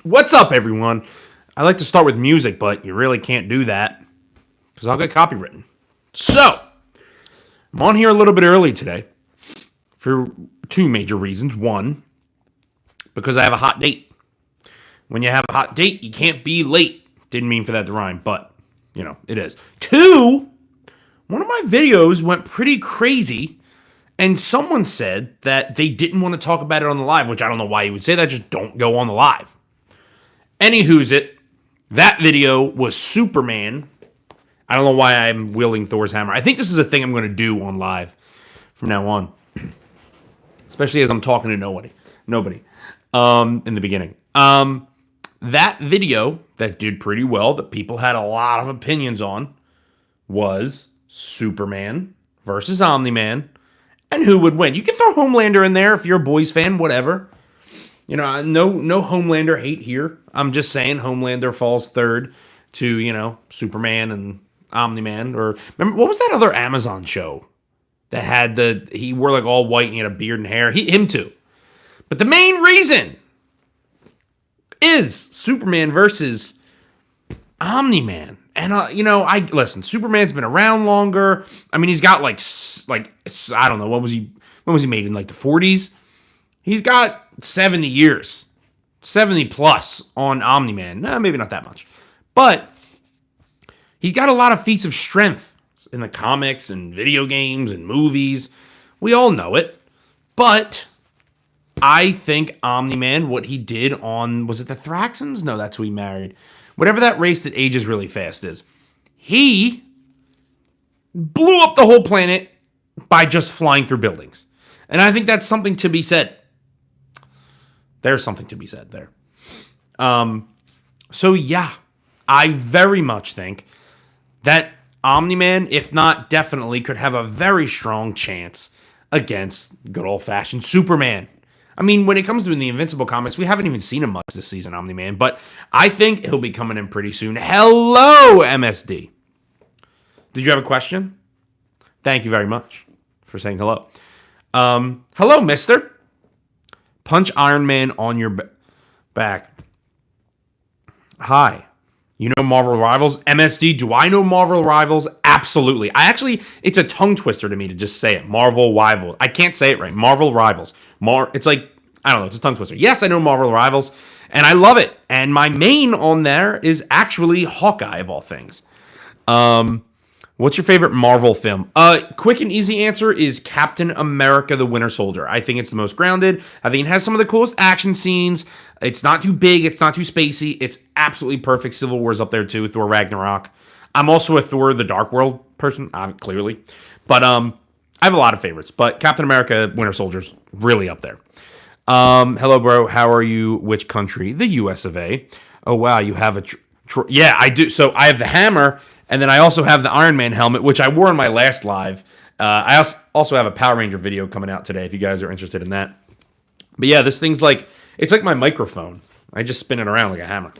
What's up, everyone? I like to start with music, but you really can't do that because I'll get copywritten. So, I'm on here a little bit early today for two major reasons. One, because I have a hot date. When you have a hot date, you can't be late. Didn't mean for that to rhyme, but, it is. Two, one of my videos went pretty crazy, and someone said that they didn't want to talk about it on the live, which I don't know why you would say that. Just don't go on the live. Anywho's it, that video was Superman. I don't know why I'm wielding Thor's hammer. I think this is a thing I'm going to do on live from now on. Especially as I'm talking to nobody in the beginning. That video that did pretty well, that people had a lot of opinions on, was Superman versus Omni-Man, and who would win. You can throw Homelander in there if you're a boys fan, whatever. No Homelander hate here. I'm just saying Homelander falls third to, Superman and Omni-Man. Or remember, what was that other Amazon show that had he wore like all white and he had a beard and hair? Him too. But the main reason is Superman versus Omni-Man. And, listen, Superman's been around longer. I mean, he's got like, I don't know, when was he made, in like the 40s? He's got 70 years, 70 plus on Omni-Man. Maybe not that much. But he's got a lot of feats of strength in the comics and video games and movies. We all know it. But I think Omni-Man, what he did on, was it the Thraxans? No, that's who he married. Whatever that race that ages really fast is. He blew up the whole planet by just flying through buildings. And I think that's something to be said. There's something to be said there. So yeah, I very much think that Omni-Man, if not definitely, could have a very strong chance against good old-fashioned Superman. I mean, when it comes to the Invincible comics, we haven't even seen him much this season, Omni-Man, but I think he'll be coming in pretty soon. Hello, MSD. Did you have a question? Thank you very much for saying hello. Hello, mister. Punch Iron Man on your back. Hi. You know Marvel Rivals? MSD, do I know Marvel Rivals? Absolutely. It's a tongue twister to me to just say it. Marvel Rivals. I can't say it right. Marvel Rivals. It's like, I don't know, it's a tongue twister. Yes, I know Marvel Rivals, and I love it. And my main on there is actually Hawkeye, of all things. What's your favorite Marvel film? Quick and easy answer is Captain America: The Winter Soldier. I think it's the most grounded. I think it has some of the coolest action scenes. It's not too big. It's not too spacey. It's absolutely perfect. Civil War's up there too. Thor Ragnarok. I'm also a Thor: The Dark World person, clearly. But I have a lot of favorites. But Captain America: Winter Soldier's really up there. Hello, bro. How are you? Which country? The US of A. Oh, wow. You have a... yeah, I do. So I have the hammer... And then I also have the Iron Man helmet, which I wore in my last live. I also have a Power Ranger video coming out today if you guys are interested in that. But yeah, this thing's it's like my microphone. I just spin it around like a hammer.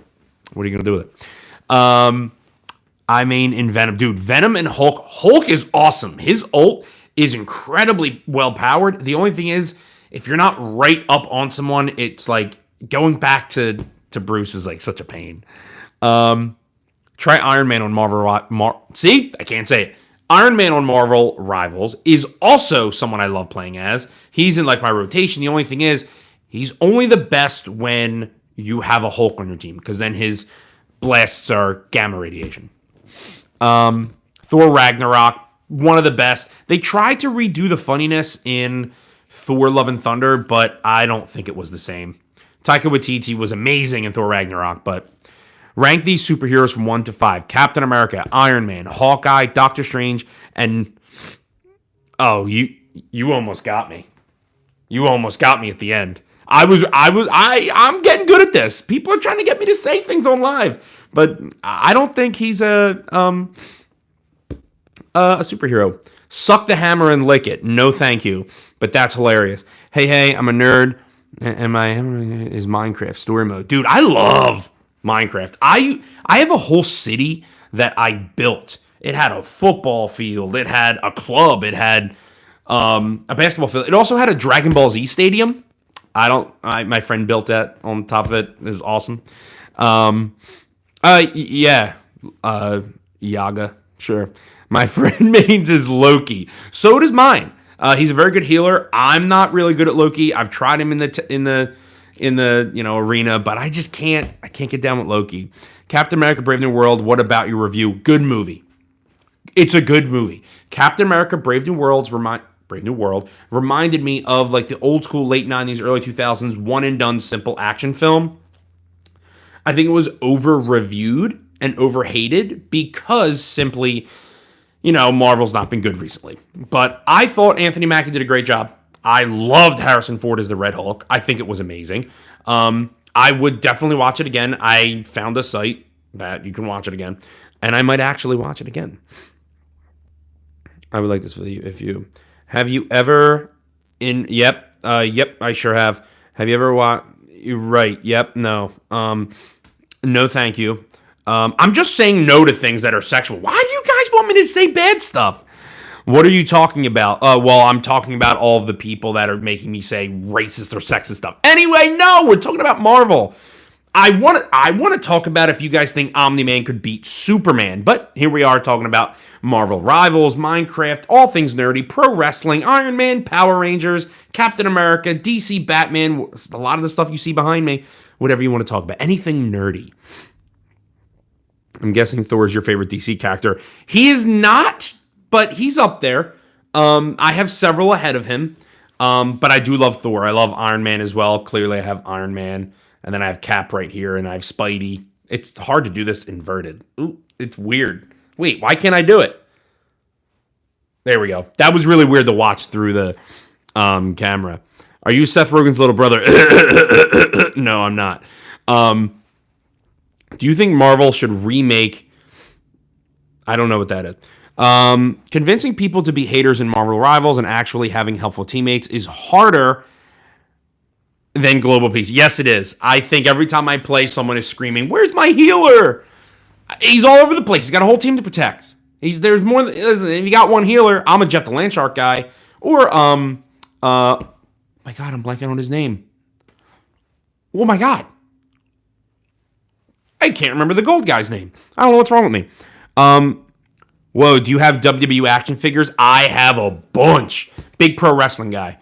What are you going to do with it? I mean, in Venom. Dude, Venom and Hulk. Hulk is awesome. His ult is incredibly well-powered. The only thing is, if you're not right up on someone, it's like going back to Bruce is like such a pain. Try Iron Man on Marvel. See? I can't say it. Iron Man on Marvel Rivals is also someone I love playing as. He's in like my rotation. The only thing is, he's only the best when you have a Hulk on your team, because then his blasts are gamma radiation. Thor Ragnarok, one of the best. They tried to redo the funniness in Thor Love and Thunder, but I don't think it was the same. Taika Waititi was amazing in Thor Ragnarok, but... Rank these superheroes from 1 to 5. Captain America, Iron Man, Hawkeye, Doctor Strange, and... Oh, you almost got me. You almost got me at the end. I'm getting good at this. People are trying to get me to say things on live. But I don't think he's a superhero. Suck the hammer and lick it. No thank you. But that's hilarious. Hey, I'm a nerd. And my is Minecraft story mode. Dude, I love... Minecraft. I have a whole city that I built. It had a football field. It had a club. It had a basketball field. It also had a Dragon Ball Z stadium. My friend built that on top of it. It was awesome. Yeah. Yaga. Sure. My friend mains is Loki. So does mine. He's a very good healer. I'm not really good at Loki. I've tried him in the arena, but I just can't. I can't get down with Loki. Captain America: Brave New World. What about your review? Good movie. It's a good movie. Captain America: Brave New World reminded me of like the old school late 90s, early 2000s one and done simple action film. I think it was over reviewed and over hated because simply, Marvel's not been good recently. But I thought Anthony Mackie did a great job. I loved Harrison Ford as the Red Hulk. I think it was amazing. I would definitely watch it again. I found a site that you can watch it again, and I might actually watch it again. I would like this for you have you ever yep, I sure have. Have you ever watched? You're right. Yep. No. No, thank you. I'm just saying no to things that are sexual. Why do you guys want me to say bad stuff? What are you talking about? Well, I'm talking about all of the people that are making me say racist or sexist stuff. Anyway, no, we're talking about Marvel. I want to talk about if you guys think Omni-Man could beat Superman, but here we are talking about Marvel Rivals, Minecraft, all things nerdy, pro wrestling, Iron Man, Power Rangers, Captain America, DC, Batman, a lot of the stuff you see behind me, whatever you want to talk about, anything nerdy. I'm guessing Thor is your favorite DC character. He is not, but he's up there. I have several ahead of him, but I do love Thor. I love Iron Man as well. Clearly, I have Iron Man. And then I have Cap right here, and I have Spidey. It's hard to do this inverted. Ooh, it's weird. Wait, why can't I do it? There we go. That was really weird to watch through the camera. Are you Seth Rogen's little brother? No, I'm not. Do you think Marvel should remake... I don't know what that is. Convincing people to be haters in Marvel Rivals and actually having helpful teammates is harder than global peace. Yes, it is. I think every time I play, someone is screaming, "Where's my healer?" He's all over the place. He's got a whole team to protect. There's more. Listen, if you got one healer, I'm a Jeff the Landshark guy. Or my God, I'm blanking on his name. Oh my God, I can't remember the gold guy's name. I don't know what's wrong with me. Whoa, do you have WWE action figures? I have a bunch. Big pro wrestling guy.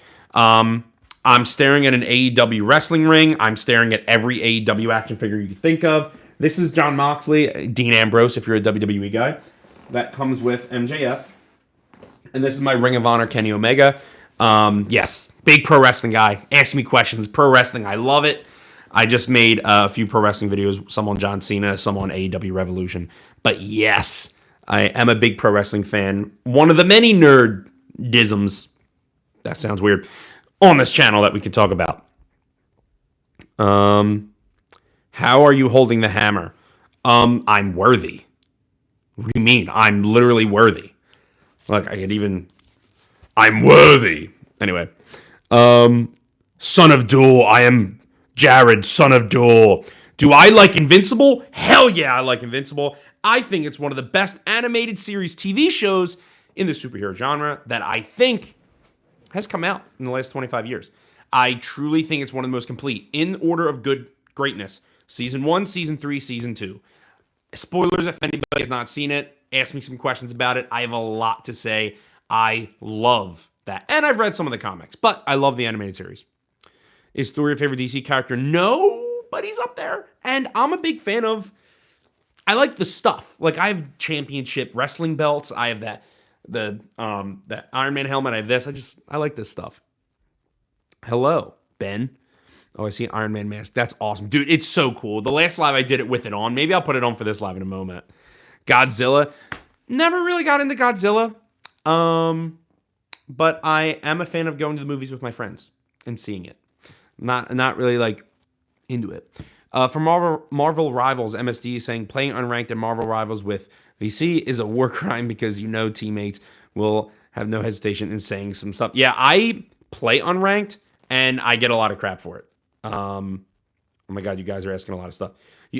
I'm staring at an AEW wrestling ring. I'm staring at every AEW action figure you can think of. This is Jon Moxley, Dean Ambrose, if you're a WWE guy. That comes with MJF. And this is my Ring of Honor Kenny Omega. Yes, big pro wrestling guy. Ask me questions. Pro wrestling, I love it. I just made a few pro wrestling videos, some on John Cena, some on AEW Revolution. But yes, I am a big pro wrestling fan. One of the many nerdisms, that sounds weird, on this channel that we can talk about. How are you holding the hammer? I'm worthy. What do you mean? I'm literally worthy. Like, I'm worthy. Anyway. Son of Duel. I am Jared, son of Duel. Do I like Invincible? Hell yeah, I like Invincible. I think it's one of the best animated series TV shows in the superhero genre that I think has come out in the last 25 years. I truly think it's one of the most complete, in order of greatness. Season 1, Season 3, Season 2. Spoilers if anybody has not seen it. Ask me some questions about it. I have a lot to say. I love that. And I've read some of the comics, but I love the animated series. Is Thor your favorite DC character? No, but he's up there. And I'm a big fan of... I like the stuff. Like, I have championship wrestling belts. I have that Iron Man helmet. I have this. I like this stuff. Hello, Ben. Oh, I see an Iron Man mask. That's awesome. Dude, it's so cool. The last live I did it with it on. Maybe I'll put it on for this live in a moment. Godzilla. Never really got into Godzilla. But I am a fan of going to the movies with my friends and seeing it. Not really like into it. For Marvel Rivals, MSD is saying playing unranked in Marvel Rivals with VC is a war crime because teammates will have no hesitation in saying some stuff. Yeah, I play unranked and I get a lot of crap for it. Oh my God, you guys are asking a lot of stuff.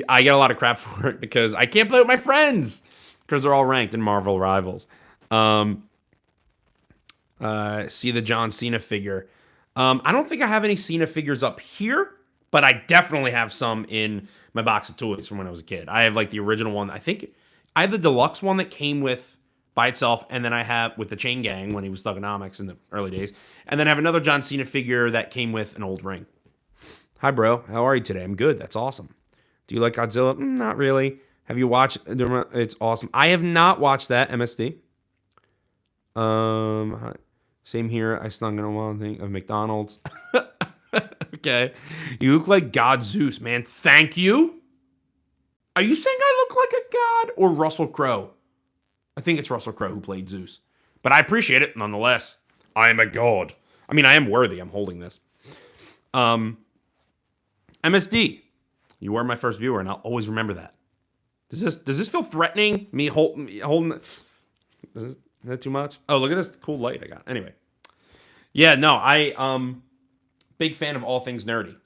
I get a lot of crap for it because I can't play with my friends because they're all ranked in Marvel Rivals. See the John Cena figure. I don't think I have any Cena figures up here, but I definitely have some in my box of toys from when I was a kid. I have like the original one. I think I have the deluxe one that came with by itself, and then I have with the Chain Gang when he was Thugonomics in the early days, and then I have another John Cena figure that came with an old ring. Hi, bro. How are you today? I'm good. That's awesome. Do you like Godzilla? Not really. Have you watched? It's awesome. I have not watched that MSD. Same here. I snuck in a wild thing of McDonald's. Okay. You look like God Zeus, man. Thank you. Are you saying I look like a god or Russell Crowe? I think it's Russell Crowe who played Zeus. But I appreciate it nonetheless. I am a god. I mean, I am worthy. I'm holding this. MSD. You are my first viewer, and I'll always remember that. Does this feel threatening? Me holding is that too much? Oh, look at this cool light I got. Anyway. Yeah, no, I big fan of all things nerdy.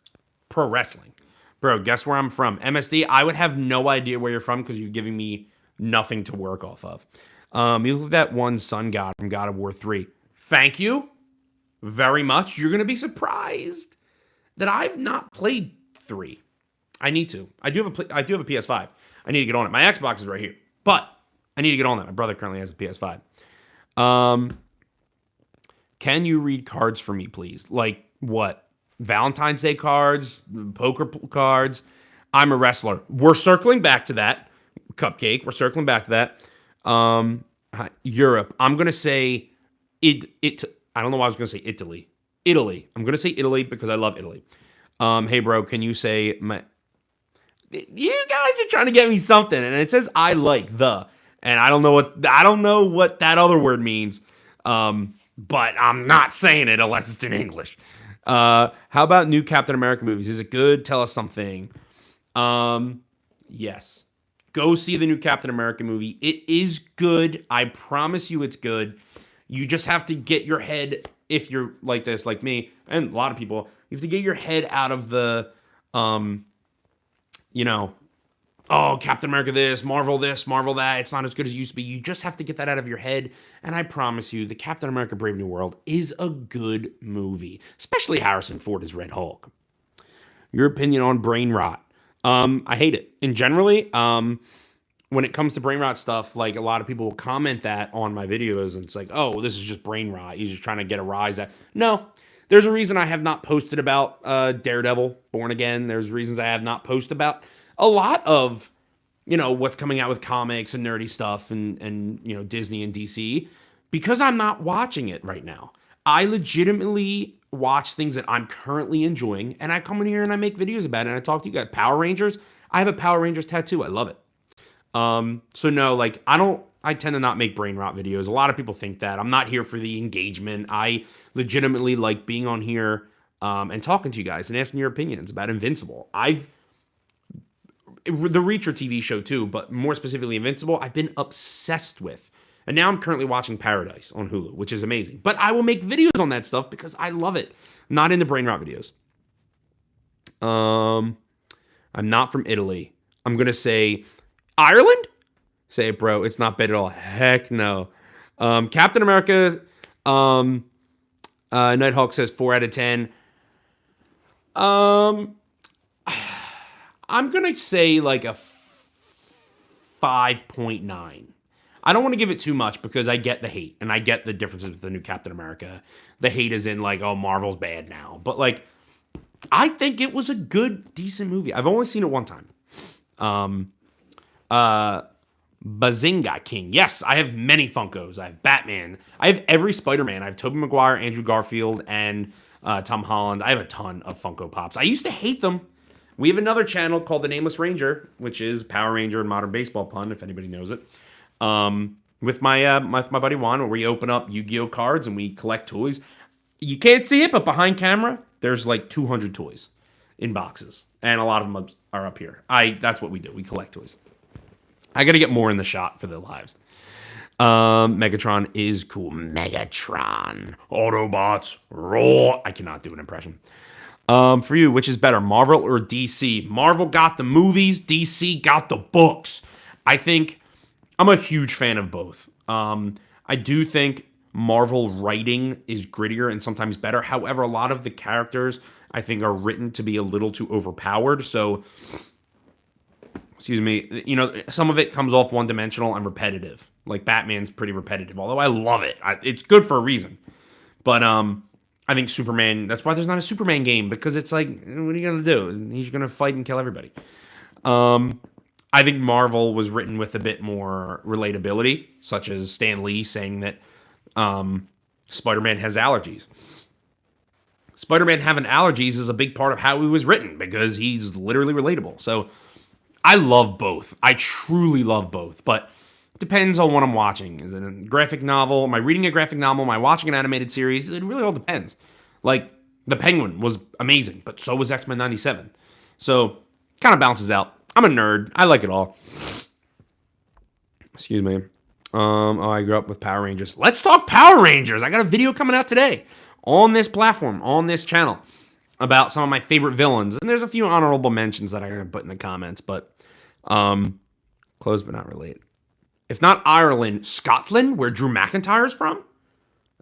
Pro wrestling. Bro, guess where I'm from? MSD, I would have no idea where you're from because you're giving me nothing to work off of. You look at that one sun god from God of War 3. Thank you very much. You're going to be surprised that I've not played 3. I need to. I do have a PS5. I need to get on it. My Xbox is right here. But I need to get on that. My brother currently has a PS5. Can you read cards for me, please? Like what? Valentine's Day cards, poker cards. I'm a wrestler. We're circling back to that. Cupcake. We're circling back to that. Europe. I'm gonna say it. I don't know why I was gonna say Italy. Italy. I'm gonna say Italy because I love Italy. Hey, bro, can you say my? You guys are trying to get me something, and it says I like the, and I don't know what that other word means. But I'm not saying it unless it's in English. How about new Captain America movies? Is it good? Tell us something. Yes. Go see the new Captain America movie. It is good. I promise you it's good. You just have to get your head, if you're like this, like me, and a lot of people, you have to get your head out of the, oh, Captain America this, Marvel that. It's not as good as it used to be. You just have to get that out of your head. And I promise you, the Captain America Brave New World is a good movie, especially Harrison Ford as Red Hulk. Your opinion on brain rot? I hate it. And generally, when it comes to brain rot stuff, like a lot of people will comment that on my videos, and it's like, oh, this is just brain rot. He's just trying to get a rise. No, there's a reason I have not posted about Daredevil, Born Again. There's reasons I have not posted about a lot of, what's coming out with comics and nerdy stuff and Disney and DC, because I'm not watching it right now. I legitimately watch things that I'm currently enjoying, and I come in here and I make videos about it, and I talk to you guys. Power Rangers, I have a Power Rangers tattoo. I love it. So no, like, I tend to not make brain rot videos. A lot of people think that. I'm not here for the engagement. I legitimately like being on here and talking to you guys and asking your opinions about Invincible. The Reacher TV show too, but more specifically Invincible, I've been obsessed with. And now I'm currently watching Paradise on Hulu, which is amazing. But I will make videos on that stuff because I love it. I'm not into brain rot videos. I'm not from Italy. I'm going to say Ireland? Say it, bro. It's not bad at all. Heck no. Captain America, Nighthawk says 4 out of 10. I'm going to say like a 5.9. I don't want to give it too much because I get the hate and I get the differences with the new Captain America. The hate is in like, oh, Marvel's bad now. But like, I think it was a good, decent movie. I've only seen it one time. Bazinga King. Yes, I have many Funkos. I have Batman. I have every Spider-Man. I have Tobey Maguire, Andrew Garfield, and Tom Holland. I have a ton of Funko Pops. I used to hate them. We have another channel called The Nameless Ranger, which is Power Ranger and Modern Baseball Pun, if anybody knows it. With my buddy Juan, where we open up Yu-Gi-Oh cards and we collect toys. You can't see it, but behind camera, there's like 200 toys in boxes, and a lot of them are up here. That's what we do. We collect toys. I got to get more in the shot for the lives. Megatron is cool. Megatron. Autobots roar. I cannot do an impression. For you, which is better, Marvel or DC? Marvel got the movies. DC got the books. I think I'm a huge fan of both. I do think Marvel writing is grittier and sometimes better. However, a lot of the characters I think are written to be a little too overpowered. So, excuse me, some of it comes off one-dimensional and repetitive. Like Batman's pretty repetitive, although I love it. It's good for a reason. But I think Superman, that's why there's not a Superman game, because it's like, what are you going to do? He's going to fight and kill everybody. I think Marvel was written with a bit more relatability, such as Stan Lee saying that Spider-Man has allergies. Spider-Man having allergies is a big part of how he was written because he's literally relatable. So I love both. I truly love both, but it depends on what I'm watching. Is it a graphic novel? Am I reading a graphic novel? Am I watching an animated series? It really all depends. Like, The Penguin was amazing, but so was X-Men 97. So kind of balances out. I'm a nerd. I like it all. Excuse me. I grew up with Power Rangers. Let's talk Power Rangers. I got a video coming out today on this platform, on this channel, about some of my favorite villains. And there's a few honorable mentions that I'm going to put in the comments, but close but not related. If not Ireland, Scotland, where Drew McIntyre's from?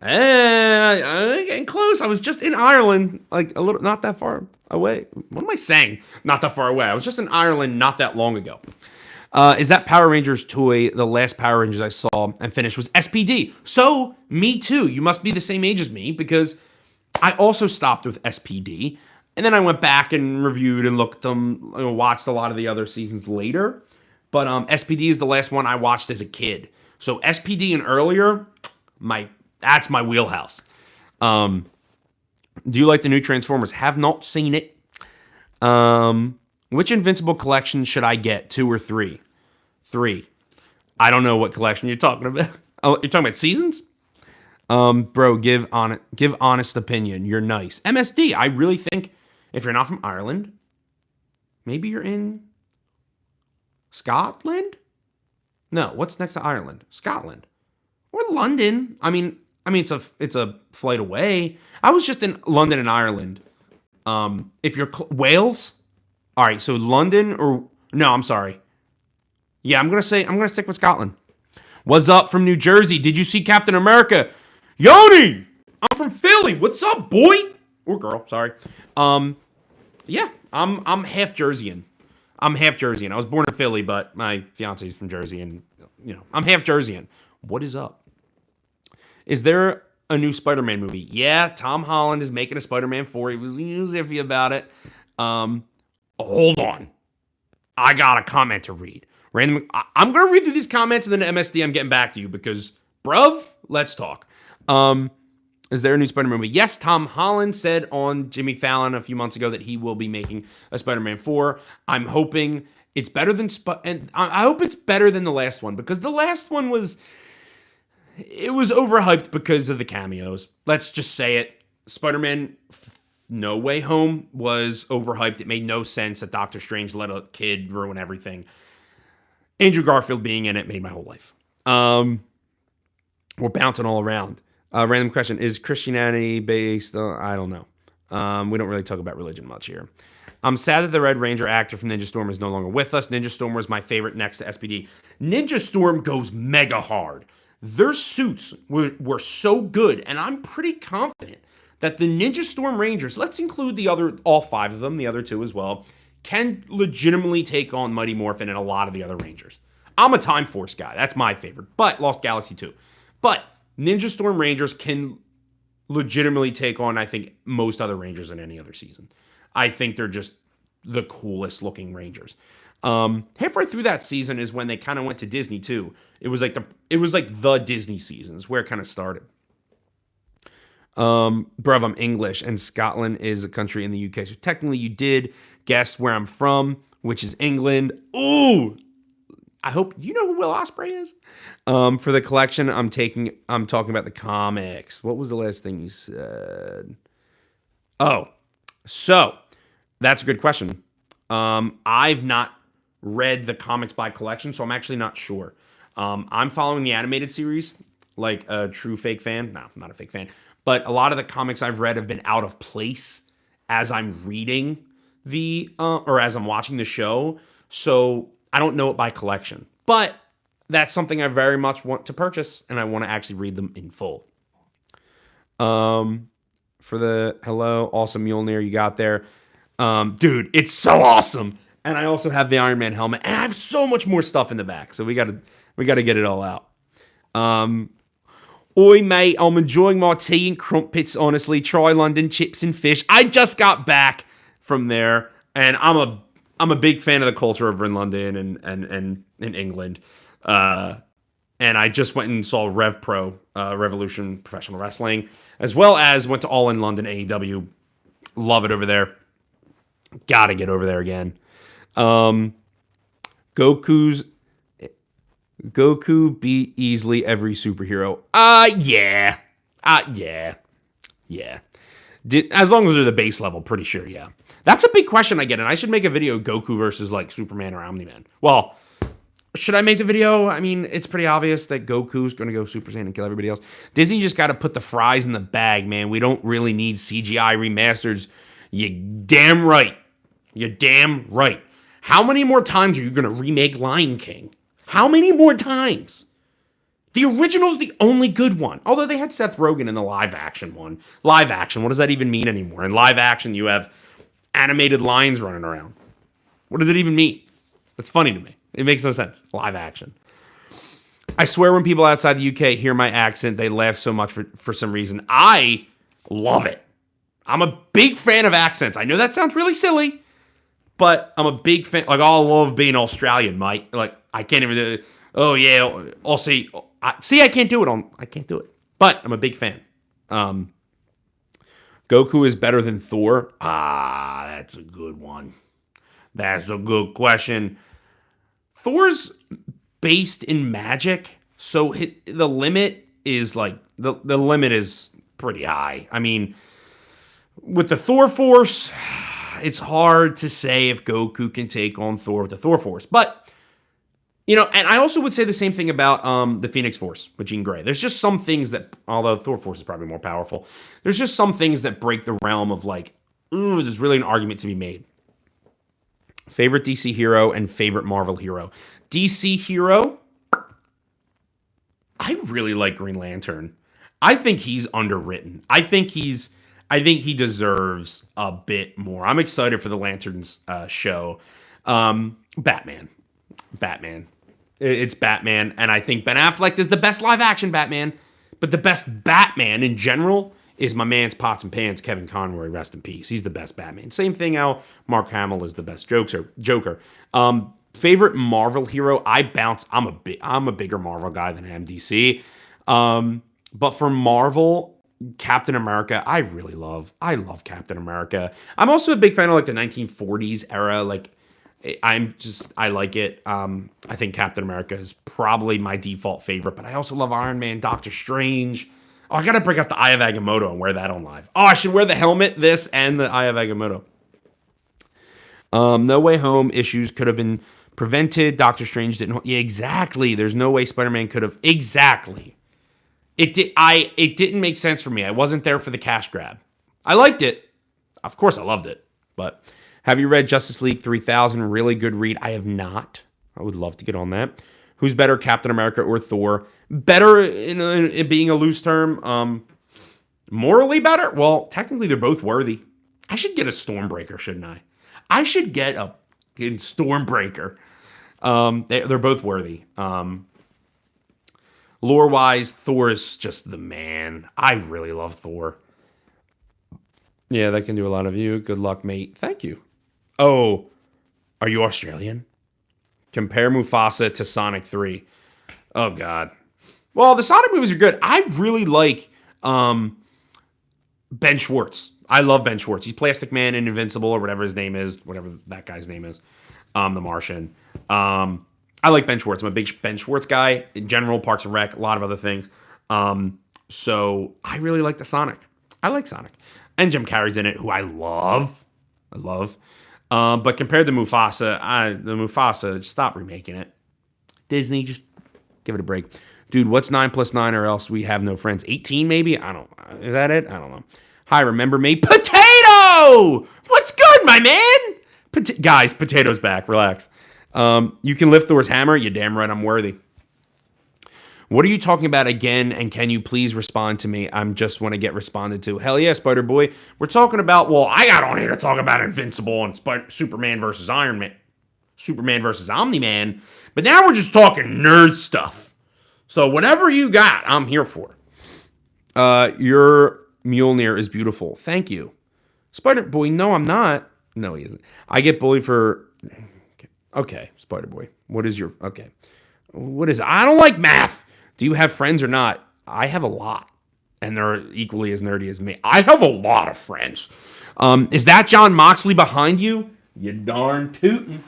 I'm getting close. I was just in Ireland, like a little, not that far away. What am I saying? Not that far away. I was just in Ireland not that long ago. Is that Power Rangers toy the last Power Rangers I saw and finished was SPD? So, me too. You must be the same age as me because I also stopped with SPD. And then I went back and reviewed and looked them, watched a lot of the other seasons later. But SPD is the last one I watched as a kid. So SPD and earlier, that's my wheelhouse. Do you like the new Transformers? Have not seen it. Which Invincible collection should I get? 2 or 3? 3. I don't know what collection you're talking about. Oh, you're talking about seasons? Bro, give honest opinion. You're nice. MSD. I really think if you're not from Ireland, maybe you're in Scotland? No, what's next to Ireland? Scotland. Or London. I mean it's a flight away. I was just in London and Ireland. If you're Wales? All right, so London or no, I'm sorry. Yeah, I'm going to stick with Scotland. What's up from New Jersey? Did you see Captain America? Yoni! I'm from Philly. What's up, boy? Or girl, sorry. Yeah, I'm half Jerseyan. I was born in Philly, but my fiance's from Jersey, and I'm half Jerseyan. What is up? Is there a new Spider-Man movie? Yeah, Tom Holland is making a Spider-Man 4. He was iffy about it. Hold on. I got a comment to read. I'm going to read through these comments, and then MSD, I'm getting back to you because, bruv, let's talk. Is there a new Spider-Man movie? Yes, Tom Holland said on Jimmy Fallon a few months ago that he will be making a Spider-Man 4. I'm hoping it's better than and I hope it's better than the last one because the last one was overhyped because of the cameos. Let's just say it. Spider-Man No Way Home was overhyped. It made no sense that Doctor Strange let a kid ruin everything. Andrew Garfield being in it made my whole life. We're bouncing all around. Random question. Is Christianity based? I don't know. We don't really talk about religion much here. I'm sad that the Red Ranger actor from Ninja Storm is no longer with us. Ninja Storm was my favorite next to SPD. Ninja Storm goes mega hard. Their suits were so good, and I'm pretty confident that the Ninja Storm Rangers, let's include all 5 of them, the other 2 as well, can legitimately take on Mighty Morphin and a lot of the other Rangers. I'm a Time Force guy. That's my favorite, but Lost Galaxy too. But Ninja Storm Rangers can legitimately take on, I think, most other Rangers in any other season. I think they're just the coolest looking Rangers. Halfway through that season is when they kind of went to Disney too. It was like the Disney seasons where it kind of started. Bruv, I'm English, and Scotland is a country in the UK. So technically you did guess where I'm from, which is England. Ooh! I hope you know who Will Ospreay is. For the collection, I'm talking about the comics. What was the last thing you said? Oh, so that's a good question. I've not read the comics by collection, so I'm actually not sure. I'm following the animated series like a true fake fan. No, I'm not a fake fan. But a lot of the comics I've read have been out of place as I'm reading or as I'm watching the show. So I don't know it by collection. But that's something I very much want to purchase, and I want to actually read them in full. For the hello, awesome Mjolnir you got there. Dude, it's so awesome. And I also have the Iron Man helmet, and I have so much more stuff in the back. So we gotta get it all out. Oi, mate, I'm enjoying my tea and crumpets, honestly. Try London chips and fish. I just got back from there, and I'm a big fan of the culture over in London and in England. And I just went and saw Rev Pro, Revolution Professional Wrestling, as well as went to All In London AEW. Love it over there. Gotta get over there again. Goku beat easily every superhero. Yeah. Yeah. As long as they're the base level, pretty sure, yeah. That's a big question I get, and I should make a video Goku versus, like, Superman or Omni-Man. Well, should I make the video? I mean, it's pretty obvious that Goku's going to go Super Saiyan and kill everybody else. Disney just got to put the fries in the bag, man. We don't really need CGI remasters. You damn right. You're damn right. How many more times are you going to remake Lion King? How many more times? The original's the only good one. Although they had Seth Rogen in the live action one. Live action, what does that even mean anymore? In live action, you have animated lions running around. What does it even mean? It's funny to me. It makes no sense. Live action. I swear when people outside the UK hear my accent, they laugh so much for some reason. I love it. I'm a big fan of accents. I know that sounds really silly, but I'm a big fan. Like, I love being Australian, mate. Like, I can't even do it. Oh, yeah, I'll see. I can't do it. I can't do it. But I'm a big fan. Goku is better than Thor. That's a good one. That's a good question. Thor's based in magic, so the limit is like the limit is pretty high. I mean, with the Thor Force, it's hard to say if Goku can take on Thor with the Thor Force. But, you know, and I also would say the same thing about the Phoenix Force with Jean Grey. There's just some things that, although Thor Force is probably more powerful, there's just some things that break the realm of like, ooh, there's really an argument to be made. Favorite DC hero and favorite Marvel hero. DC hero, I really like Green Lantern. I think he's underwritten. I think he deserves a bit more. I'm excited for the Lanterns show. Batman. It's Batman, and I think Ben Affleck is the best live action Batman, but the best Batman in general is my man's pots and pans, Kevin Conroy, rest in peace. He's the best Batman. Same thing how Mark Hamill is the best Joker. Favorite Marvel hero, I'm a bigger Marvel guy than I am DC. But for Marvel, Captain America, I love Captain America. I'm also a big fan of like the 1940s era. Like, I like it. I think Captain America is probably my default favorite, but I also love Iron Man, Doctor Strange. Oh, I gotta break out the Eye of Agamotto and wear that on live. Oh, I should wear the helmet, this, and the Eye of Agamotto. No Way Home issues could have been prevented. Doctor Strange didn't. Yeah, exactly. There's no way Spider-Man could have. Exactly. It didn't make sense for me. I wasn't there for the cash grab. I liked it. Of course, I loved it. But have you read Justice League 3000? Really good read. I have not. I would love to get on that. Who's better, Captain America or Thor? Better in it being a loose term. Morally better? Well, technically they're both worthy. I should get a Stormbreaker, shouldn't I? I should get a Stormbreaker. They're both worthy. Lore-wise, Thor is just the man. I really love Thor. Yeah, that can do a lot of you. Good luck, mate. Thank you. Oh, are you Australian? Compare Mufasa to Sonic 3. Oh, God. Well, the Sonic movies are good. I really like Ben Schwartz. I love Ben Schwartz. He's Plastic Man in Invincible or whatever his name is, whatever that guy's name is, The Martian. I like Ben Schwartz. I'm a big Ben Schwartz guy. In general, Parks and Rec, a lot of other things. So I really like the Sonic. I like Sonic. And Jim Carrey's in it, who I love. But compared to Mufasa, stop remaking it. Disney, just give it a break. Dude, what's 9 plus 9 or else we have no friends? 18 maybe? I don't know. Is that it? I don't know. Hi, remember me? Potato! What's good, my man? Guys, Potato's back. Relax. You can lift Thor's hammer? You're damn right I'm worthy. What are you talking about again? And can you please respond to me? I'm just want to get responded to. Hell yeah, Spider Boy. We're talking about, well, I got on here to talk about Invincible and Superman versus Iron Man, Superman versus Omni-Man. But now we're just talking nerd stuff. So whatever you got, I'm here for. Your Mjolnir is beautiful. Thank you. Spider Boy, no, I'm not. No, he isn't. I get bullied for... Okay, Spider Boy. What is your... Okay. What is... I don't like math. Do you have friends or not? I have a lot. And they're equally as nerdy as me. I have a lot of friends. Is that John Moxley behind you? You darn tootin'.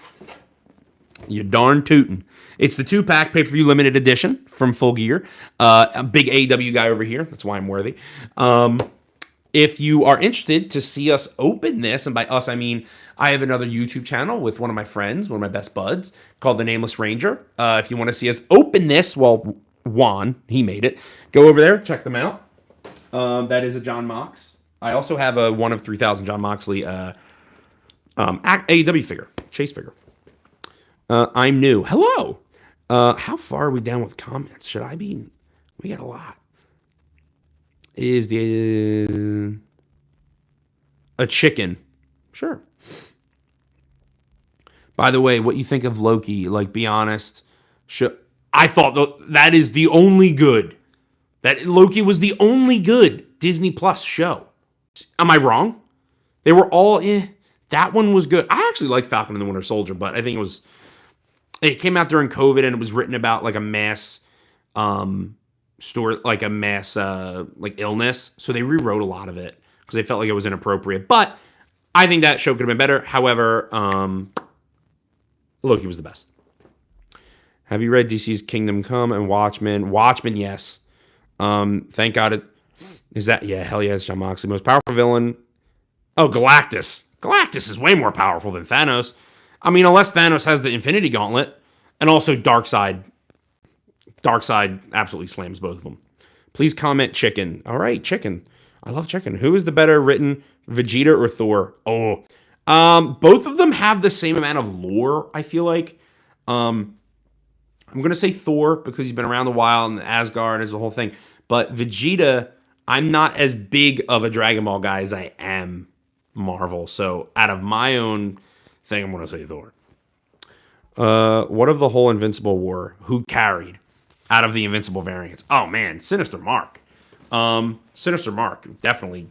You darn tootin'. It's the 2-pack pay-per-view limited edition from Full Gear. A big AEW guy over here. That's why I'm worthy. If you are interested to see us open this, and by us I mean I have another YouTube channel with one of my friends, one of my best buds, called The Nameless Ranger. If you want to see us open this, well, Juan, he made it. Go over there, check them out. That is a John Mox. I also have a 1 of 3,000 John Moxley AEW figure, chase figure. I'm new. Hello. How far are we down with comments? Should I be? We got a lot. Is the a chicken? Sure. By the way, what you think of Loki? Like, be honest. I thought that is the only good. That Loki was the only good Disney Plus show. Am I wrong? They were all That one was good. I actually liked Falcon and the Winter Soldier, but I think it came out during COVID and it was written about like a mass like a mass like illness. So they rewrote a lot of it because they felt like it was inappropriate. But I think that show could have been better. However, Loki was the best. Have you read DC's Kingdom Come and Watchmen? Watchmen, yes. Thank God it is that. Yeah, hell yeah, it's John Moxley. Most powerful villain. Oh, Galactus. Galactus is way more powerful than Thanos. I mean, unless Thanos has the Infinity Gauntlet, and also Darkseid. Darkseid absolutely slams both of them. Please comment chicken. All right, chicken. I love chicken. Who is the better written, Vegeta or Thor? Oh, both of them have the same amount of lore, I feel like. I'm going to say Thor because he's been around a while and Asgard is the whole thing. But Vegeta, I'm not as big of a Dragon Ball guy as I am Marvel. So out of my own thing, I'm going to say Thor. What of the whole Invincible war? Who carried out of the Invincible variants? Oh, man, Sinister Mark. Sinister Mark definitely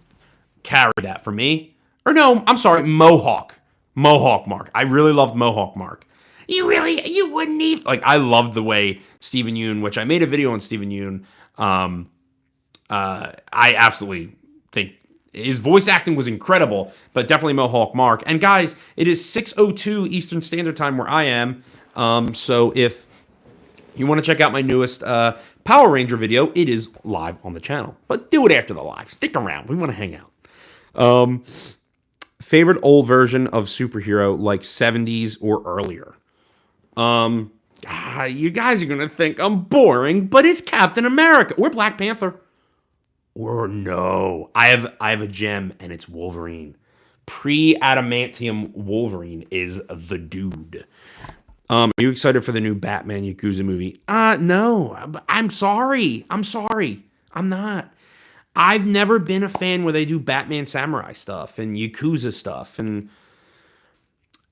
carried that for me. Or no, I'm sorry, Mohawk. Mohawk Mark. I really loved Mohawk Mark. You wouldn't even... Like, I loved the way Steven Yeun, which I made a video on Steven Yeun. I absolutely think his voice acting was incredible, but definitely Mohawk Mark. And guys, it is 6:02 Eastern Standard Time where I am. So if you want to check out my newest Power Ranger video, it is live on the channel. But do it after the live. Stick around. We want to hang out. Favorite old version of superhero, like 70s or earlier? You guys are going to think I'm boring, but it's Captain America or Black Panther. Or no, I have a gem, and it's Wolverine. Pre-adamantium Wolverine is the dude. Are you excited for the new Batman Yakuza movie? No. I'm sorry. I'm not. I've never been a fan where they do Batman Samurai stuff and Yakuza stuff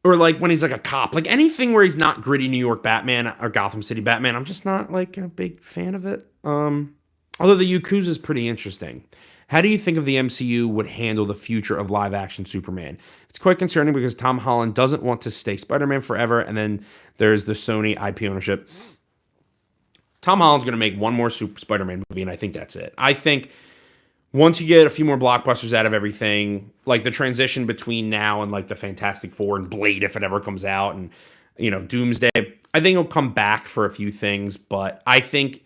or like when he's like a cop. Like anything where he's not gritty New York Batman or Gotham City Batman, I'm just not like a big fan of it. Although the Yakuza is pretty interesting. How do you think of the MCU would handle the future of live-action Superman? It's quite concerning because Tom Holland doesn't want to stay Spider-Man forever, and then there's the Sony IP ownership. Tom Holland's going to make one more Spider-Man movie, and I think that's it. I think once you get a few more blockbusters out of everything, like the transition between now and like the Fantastic Four and Blade, if it ever comes out, and, you know, Doomsday, I think he'll come back for a few things, but I think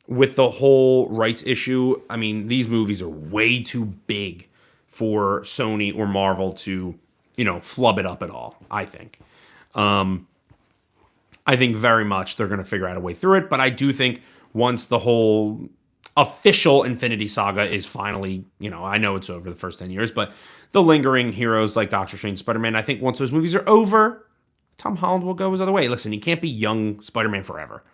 with the whole rights issue, I mean, these movies are way too big for Sony or Marvel to, you know, flub it up at all, I think. I think very much they're going to figure out a way through it, but I do think once the whole official Infinity Saga is finally, you know, I know it's over the first 10 years, but the lingering heroes like Doctor Strange, Spider-Man, I think once those movies are over, Tom Holland will go his other way. Listen, he can't be young Spider-Man forever.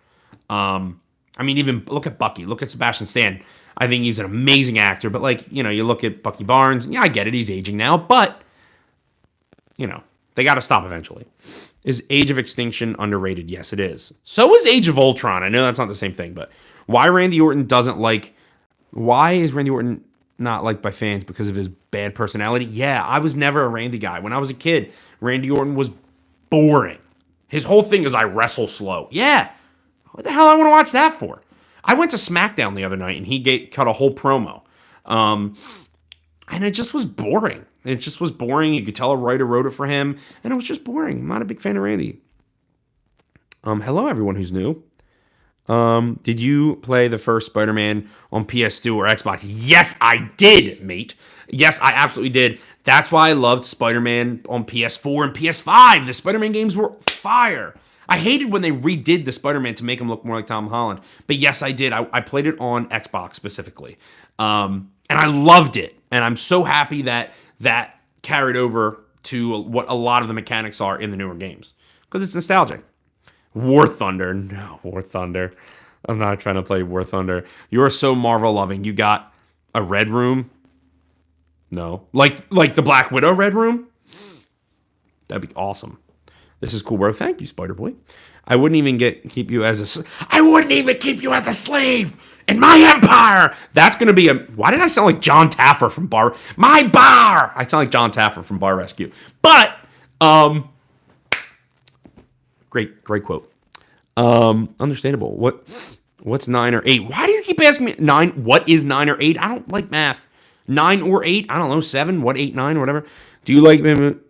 I mean, even look at Bucky. Look at Sebastian Stan. I think he's an amazing actor. But, like, you know, you look at Bucky Barnes. Yeah, I get it. He's aging now. But, you know, they got to stop eventually. Is Age of Extinction underrated? Yes, it is. So is Age of Ultron. I know that's not the same thing. But why is Randy Orton not liked by fans? Because of his bad personality? Yeah, I was never a Randy guy. When I was a kid, Randy Orton was boring. His whole thing is I wrestle slow. Yeah. What the hell I want to watch that for? I went to SmackDown the other night and he cut a whole promo. And it just was boring. You could tell a writer wrote it for him, and it was just boring. I'm not a big fan of Randy. Hello, everyone who's new. Did you play the first Spider-Man on PS2 or Xbox? Yes, I did, mate. Yes, I absolutely did. That's why I loved Spider-Man on PS4 and PS5. The Spider-Man games were fire. I hated when they redid the Spider-Man to make him look more like Tom Holland. But yes, I did. I played it on Xbox specifically. And I loved it. And I'm so happy that carried over to what a lot of the mechanics are in the newer games. Because it's nostalgic. War Thunder. No, War Thunder. I'm not trying to play War Thunder. You are so Marvel loving. You got a red room? No. Like the Black Widow red room? That'd be awesome. This is cool, bro. Thank you, Spider-Boy. I wouldn't even keep you as a slave in my empire. That's going to be why did I sound like John Taffer from My Bar? I sound like John Taffer from Bar Rescue. But, great quote. Understandable. What's 9 or 8? Why do you keep asking me 9? What is 9 or 8? I don't like math. 9 or 8? I don't know. 7? What? 8, 9, whatever. Do you like when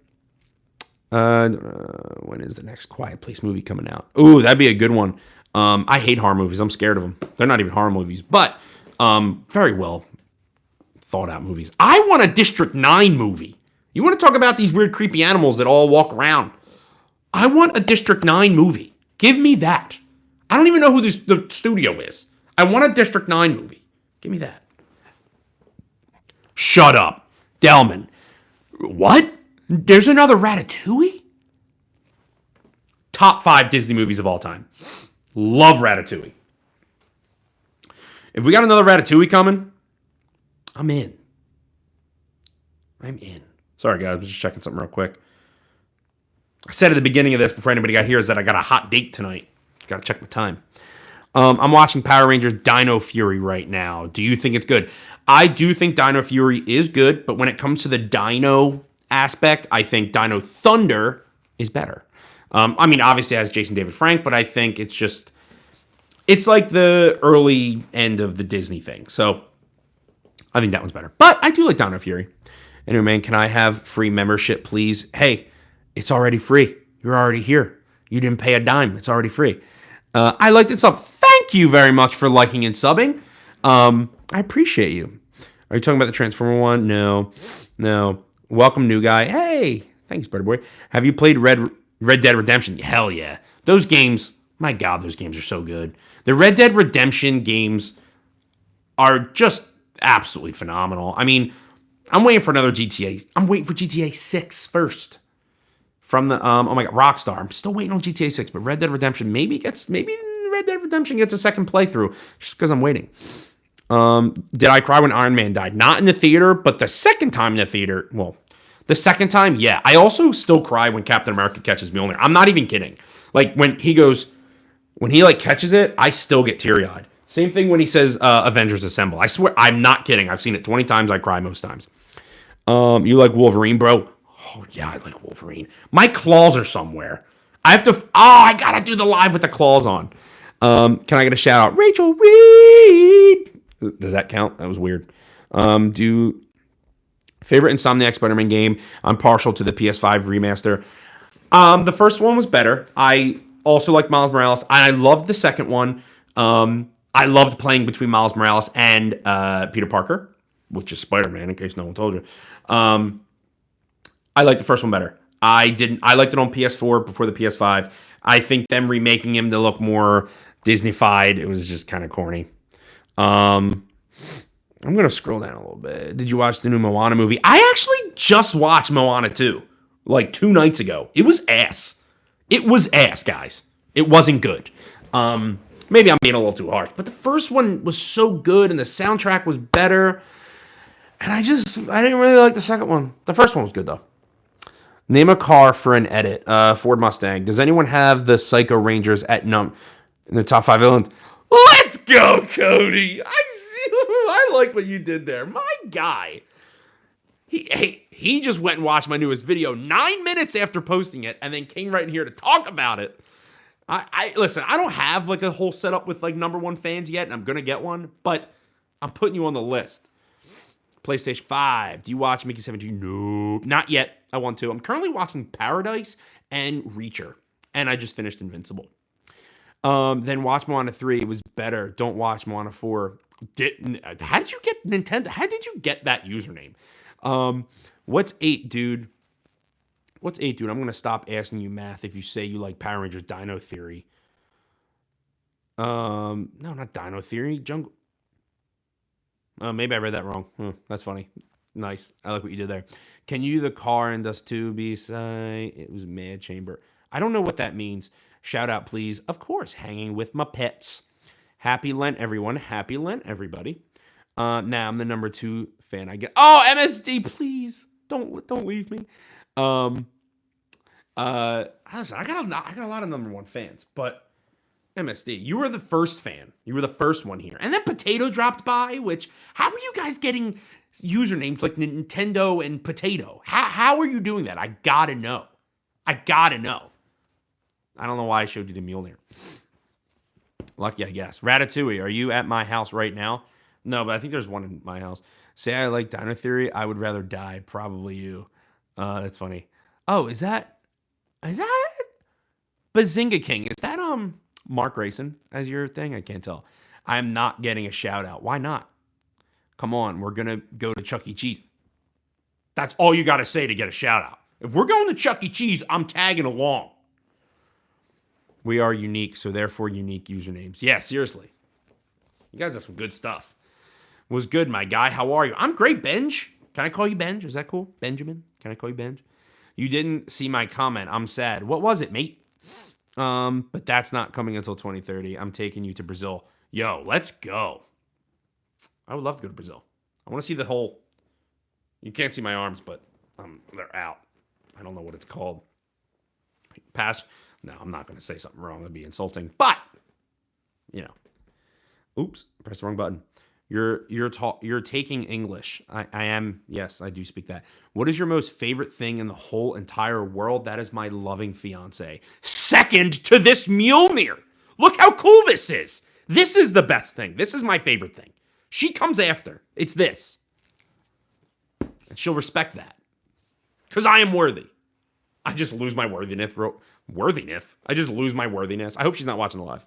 is the next Quiet Place movie coming out? Ooh, that'd be a good one. I hate horror movies. I'm scared of them. They're not even horror movies, but very well thought out movies. I want a District 9 movie. You want to talk about these weird, creepy animals that all walk around? I want a District 9 movie. Give me that. I don't even know who the studio is. I want a District 9 movie. Give me that. Shut up. Delman. What? There's another Ratatouille? Top 5 Disney movies of all time. Love Ratatouille. If we got another Ratatouille coming, I'm in. Sorry, guys. I'm just checking something real quick. I said at the beginning of this, before anybody got here, is that I got a hot date tonight. Got to check my time. I'm watching Power Rangers Dino Fury right now. Do you think it's good? I do think Dino Fury is good, but when it comes to the dino aspect, I think Dino Thunder is better. I mean, obviously it has Jason David Frank, but I think it's like the early end of the Disney thing. So I think that one's better. But I do like Dino Fury. Anyway, man, can I have free membership, please? Hey, it's already free. You're already here. You didn't pay a dime. It's already free. I liked it sub. Thank you very much for liking and subbing. I appreciate you. Are you talking about the Transformer one? No. Welcome, new guy. Hey, thanks, Buddy Boy. Have you played Red Dead Redemption? Hell yeah. Those games, my God, those games are so good. The Red Dead Redemption games are just absolutely phenomenal. I mean, I'm waiting for another GTA. I'm waiting for GTA 6 first. From the, oh my God, Rockstar. I'm still waiting on GTA 6, but Red Dead Redemption maybe Red Dead Redemption gets a second playthrough just because I'm waiting. Did I cry when Iron Man died? Not in the theater, but the second time in the theater, the second time, yeah. I also still cry when Captain America catches Mjolnir. I'm not even kidding. Like, when he catches it, I still get teary-eyed. Same thing when he says, Avengers Assemble. I swear, I'm not kidding. I've seen it 20 times. I cry most times. You like Wolverine, bro? Oh, yeah, I like Wolverine. My claws are somewhere. I gotta do the live with the claws on. Can I get a shout out? Rachel Reed! Does that count? That was weird. Favorite Insomniac Spider-Man game? I'm partial to the PS5 remaster. The first one was better. I also liked Miles Morales. I loved the second one. I loved playing between Miles Morales and Peter Parker, which is Spider-Man, in case no one told you. I liked the first one better. I liked it on PS4 before the PS5. I think them remaking him to look more Disney-fied, it was just kind of corny. I'm going to scroll down a little bit. Did you watch the new Moana movie? I actually just watched Moana 2, like 2 nights ago. It was ass. It was ass, guys. It wasn't good. Maybe I'm being a little too harsh, but the first one was so good and the soundtrack was better. And I didn't really like the second one. The first one was good though. Name a car for an edit. Ford Mustang. Does anyone have the Psycho Rangers at in the top 5 villains? Let's go, Cody. I like what you did there. My guy. He just went and watched my newest video 9 minutes after posting it, and then came right in here to talk about it. I listen. I don't have like a whole setup with like number one fans yet, and I'm gonna get one, but I'm putting you on the list. PlayStation 5. Do you watch Mickey 17? No, not yet. I want to. I'm currently watching Paradise and Reacher, and I just finished Invincible. Then watch Moana 3. It was better. Don't watch Moana 4. How did you get Nintendo? How did you get that username? What's 8, dude? What's 8, dude? I'm going to stop asking you math if you say you like Power Rangers Dino Theory. No, not Dino Theory. Jungle. Maybe I read that wrong. That's funny. Nice. I like what you did there. Can you the car and us too beside? It was Mad Chamber. I don't know what that means. Shout out, please. Of course, hanging with my pets. Happy Lent, everyone. Happy Lent, everybody. Now I'm the number 2 fan. I get. Oh, MSD, please don't leave me. Listen, I got a lot of number 1 fans, but MSD, you were the first fan. You were the first one here, and then Potato dropped by. Which, how are you guys getting usernames like Nintendo and Potato? How are you doing that? I gotta know. I don't know why I showed you the Mjolnir. Lucky, I guess. Ratatouille, are you at my house right now? No, but I think there's one in my house. Say I like Dino Theory, I would rather die. Probably you. That's funny. Oh, is that Bazinga King? Is that Mark Grayson as your thing? I can't tell. I'm not getting a shout out. Why not? Come on, we're gonna go to Chuck E. Cheese. That's all you gotta say to get a shout out. If we're going to Chuck E. Cheese, I'm tagging along. We are unique, so therefore unique usernames. Yeah, seriously. You guys have some good stuff. Was good, my guy. How are you? I'm great, Benj. Can I call you Benj? Is that cool? Benjamin? Can I call you Benj? You didn't see my comment. I'm sad. What was it, mate? But that's not coming until 2030. I'm taking you to Brazil. Yo, let's go. I would love to go to Brazil. I want to see the whole... You can't see my arms, but they're out. I don't know what it's called. No, I'm not going to say something wrong. That'd be insulting. But, oops, press the wrong button. You're taking English. I am. Yes, I do speak that. What is your most favorite thing in the whole entire world? That is my loving fiance. Second to this Mjolnir. Look how cool this is. This is the best thing. This is my favorite thing. She comes after. It's this. And she'll respect that. Because I am worthy. I just lose my worthiness. I just lose my worthiness. I hope she's not watching the live.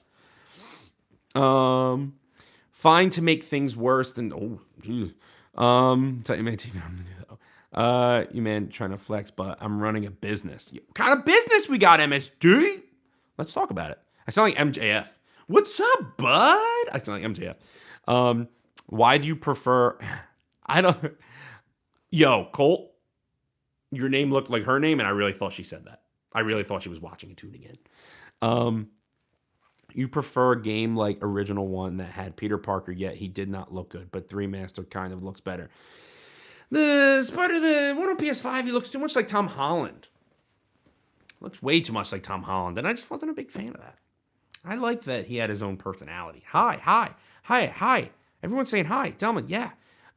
Fine to make things worse than... Oh, geez. You man trying to flex, but I'm running a business. What kind of business we got, MSD? Let's talk about it. I sound like MJF. What's up, bud? I sound like MJF. Why do you prefer... I don't... Yo, Colt, your name looked like her name, and I really thought she said that. I really thought she was watching and tuning in. You prefer a game like Original 1 that had Peter Parker, yet he did not look good, but 3 Master kind of looks better. The one on PS5, he looks too much like Tom Holland. Looks way too much like Tom Holland, and I just wasn't a big fan of that. I like that he had his own personality. Hi. Everyone's saying hi. Tell me, yeah.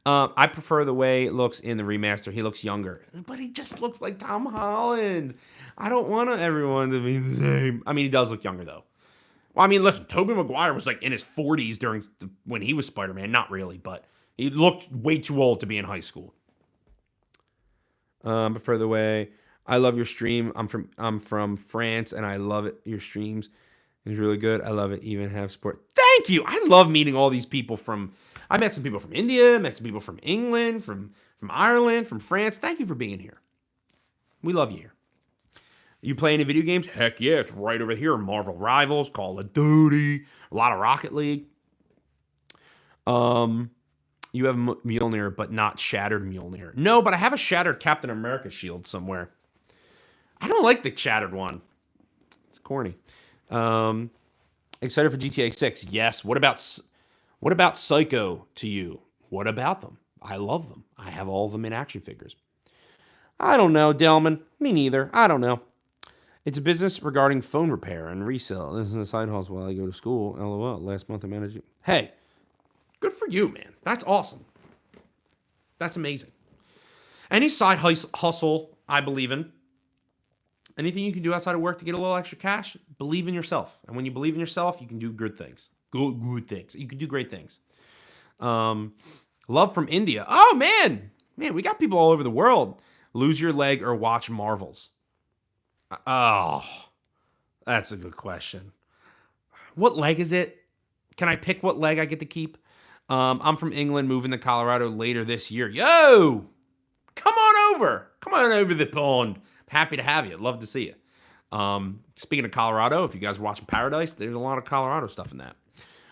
I prefer the way it looks in the remaster. He looks younger, but he just looks like Tom Holland. I don't want everyone to be the same. I mean, he does look younger, though. Well, I mean, listen, Tobey Maguire was like in his 40s when he was Spider-Man. Not really, but he looked way too old to be in high school. Prefer the way I love your stream. I'm from France, and I love it. Your streams is really good. I love it. Even have support. Thank you. I love meeting all these people from. I met some people from India. Met some people from England, from Ireland, from France. Thank you for being here. We love you here. You play any video games? Heck yeah, it's right over here. Marvel Rivals, Call of Duty, a lot of Rocket League. You have Mjolnir, but not Shattered Mjolnir. No, but I have a Shattered Captain America shield somewhere. I don't like the Shattered one. It's corny. Excited for GTA 6? Yes. What about Psycho to you? What about them? I love them. I have all of them in action figures. I don't know, Delman. Me neither. I don't know. It's a business regarding phone repair and resale. This is a side hustle while I go to school. LOL. Last month I managed it. Hey, good for you, man. That's awesome. That's amazing. Any side hustle I believe in. Anything you can do outside of work to get a little extra cash, believe in yourself. And when you believe in yourself, you can do good things. Good things. You can do great things. Love from India. Oh, man. Man, we got people all over the world. Lose your leg or watch Marvels. Oh, that's a good question. What leg is it? Can I pick what leg I get to keep? I'm from England, moving to Colorado later this year. Yo, come on over. Come on over the pond. Happy to have you. Love to see you. Speaking of Colorado, if you guys are watching Paradise, there's a lot of Colorado stuff in that.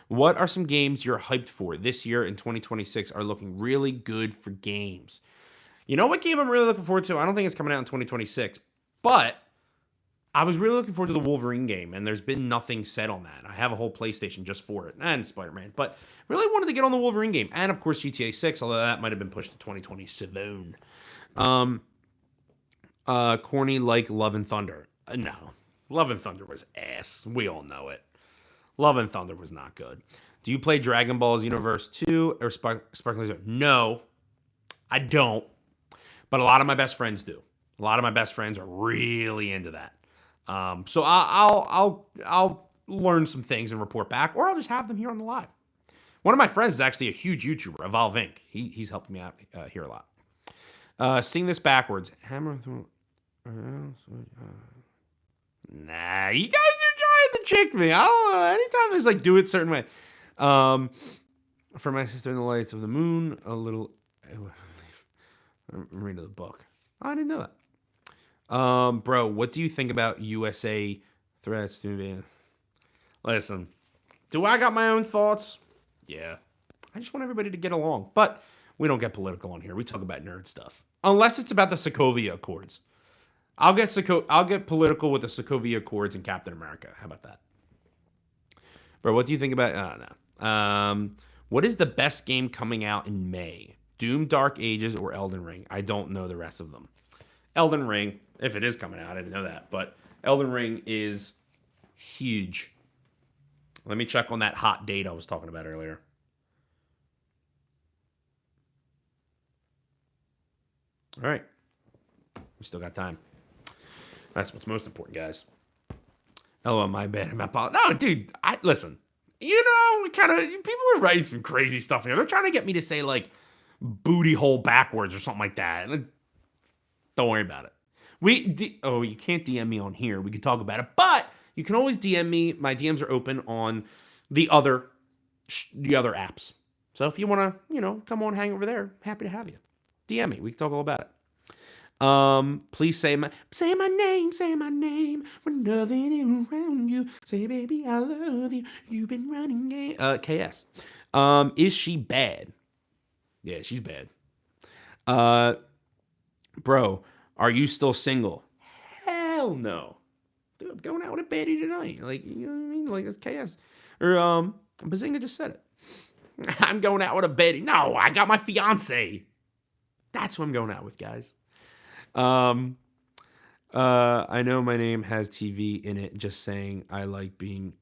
What are some games you're hyped for this year in 2026 are looking really good for games? You know what game I'm really looking forward to? I don't think it's coming out in 2026, but I was really looking forward to the Wolverine game, and there's been nothing said on that. I have a whole PlayStation just for it, and Spider-Man, but really wanted to get on the Wolverine game, and of course GTA 6, although that might have been pushed to 2027. Corny like Love and Thunder. No. Love and Thunder was ass. We all know it. Love and Thunder was not good. Do you play Dragon Ball Xenoverse 2 or Sparkling Zero? No, I don't. But a lot of my best friends do. A lot of my best friends are really into that. So I'll learn some things and report back, or I'll just have them here on the live. One of my friends is actually a huge YouTuber, Evolve Inc. He's helping me out here a lot. Sing this backwards. Hammer through. Nah, you guys are trying to trick me. I don't know. Anytime there's like do it a certain way. For my sister in the lights of the moon, a little. I'm reading the book. I didn't know that. Bro, what do you think about USA threats to me? Listen, do I got my own thoughts? Yeah. I just want everybody to get along. But we don't get political on here. We talk about nerd stuff. Unless it's about the Sokovia Accords. I'll get political with the Sokovia Accords and Captain America. How about that? Bro, what do you think about no. What is the best game coming out in May? Doom, Dark Ages, or Elden Ring? I don't know the rest of them. Elden Ring, if it is coming out, I didn't know that. But Elden Ring is huge. Let me check on that hot date I was talking about earlier. All right. We still got time. That's what's most important, guys. Oh, my bad. No, dude, listen. You know, people are writing some crazy stuff here. They're trying to get me to say, like, booty hole backwards or something like that. Don't worry about it. You can't DM me on here. We can talk about it, but you can always DM me. My DMs are open on the other apps. So if you want to, come on, hang over there, happy to have you. DM me. We can talk all about it. Please say my name. When nothing around you, say baby I love you. You've been running game. KS. Is she bad? Yeah, she's bad. Bro, are you still single? Hell no. Dude, I'm going out with a baddie tonight. Like, you know what I mean? Like, it's KS. Or, Bazinga just said it. I'm going out with a baddie. No, I got my fiance. That's what I'm going out with, guys. I know my name has TV in it. Just saying, I like being.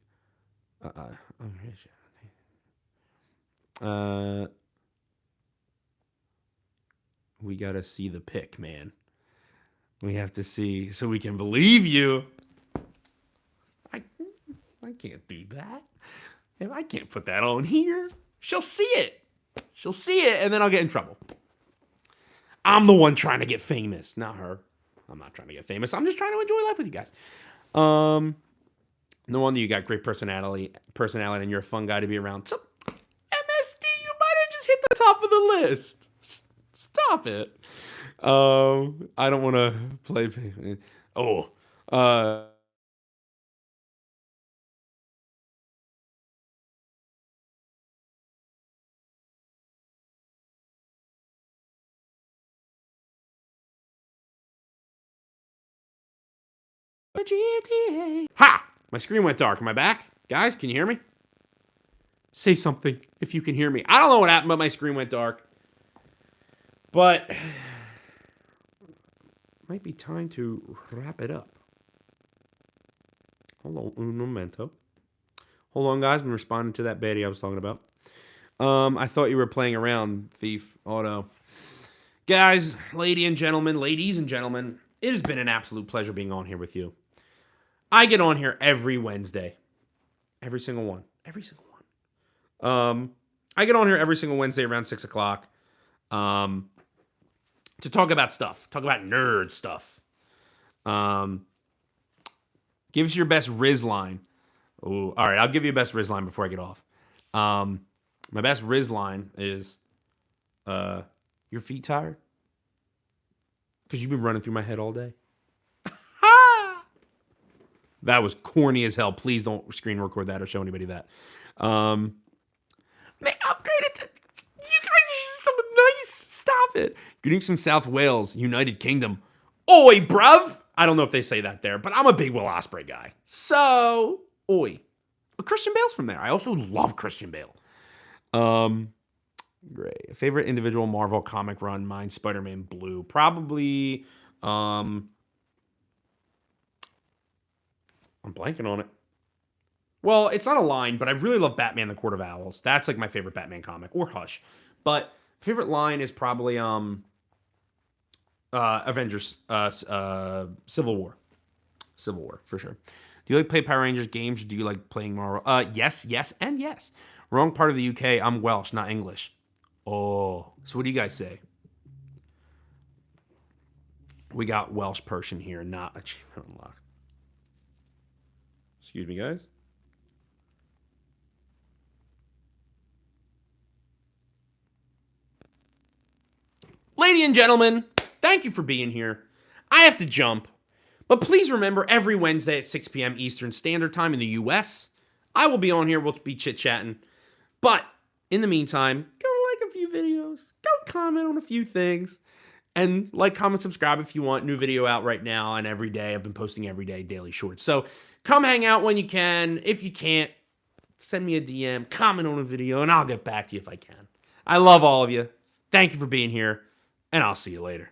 We gotta see the pic, man. We have to see so we can believe you. I can't do that. I can't put that on here. She'll see it. And then I'll get in trouble. I'm the one trying to get famous, not her. I'm not trying to get famous. I'm just trying to enjoy life with you guys. No wonder you got great personality, and you're a fun guy to be around. So, MSD, you might have just hit the top of the list. Stop it. I don't want to play. GTA. Ha! My screen went dark. Am I back? Guys, can you hear me? Say something if you can hear me. I don't know what happened, but my screen went dark. But might be time to wrap it up. Hold on, un momento. Hold on, guys. I'm responding to that baddie I was talking about. I thought you were playing around, Thief. Oh, no. Guys, ladies and gentlemen, it has been an absolute pleasure being on here with you. I get on here every Wednesday. Every single one. I get on here every single Wednesday around 6 o'clock to talk about stuff. Talk about nerd stuff. Give us your best Riz line. Ooh, all right, I'll give you a best Riz line before I get off. My best Riz line is, your feet tired? Because you've been running through my head all day. That was corny as hell. Please don't screen record that or show anybody that. They upgraded to... You guys are so nice. Stop it. Greetings from South Wales, United Kingdom. Oi, bruv. I don't know if they say that there, but I'm a big Will Ospreay guy. So, oi. Christian Bale's from there. I also love Christian Bale. Great. Favorite individual Marvel comic run? Mine, Spider-Man Blue. Probably, I'm blanking on it. Well, it's not a line, but I really love Batman the Court of Owls. That's like my favorite Batman comic, or Hush. But favorite line is probably Avengers Civil War. Civil War, for sure. Do you like play Power Rangers games, or do you like playing Marvel? Yes, and yes. Wrong part of the UK. I'm Welsh, not English. Oh, so what do you guys say? We got Welsh person here, not achievement unlock. Excuse me, guys. Ladies and gentlemen, thank you for being here. I have to jump, but please remember every Wednesday at 6 p.m. Eastern Standard Time in the U.S., I will be on here. We'll be chit-chatting. But in the meantime, go like a few videos. Go comment on a few things. And like, comment, subscribe if you want. New video out right now and every day. I've been posting every day, daily shorts. So come hang out when you can. If you can't, send me a DM, comment on a video, and I'll get back to you if I can. I love all of you. Thank you for being here, and I'll see you later.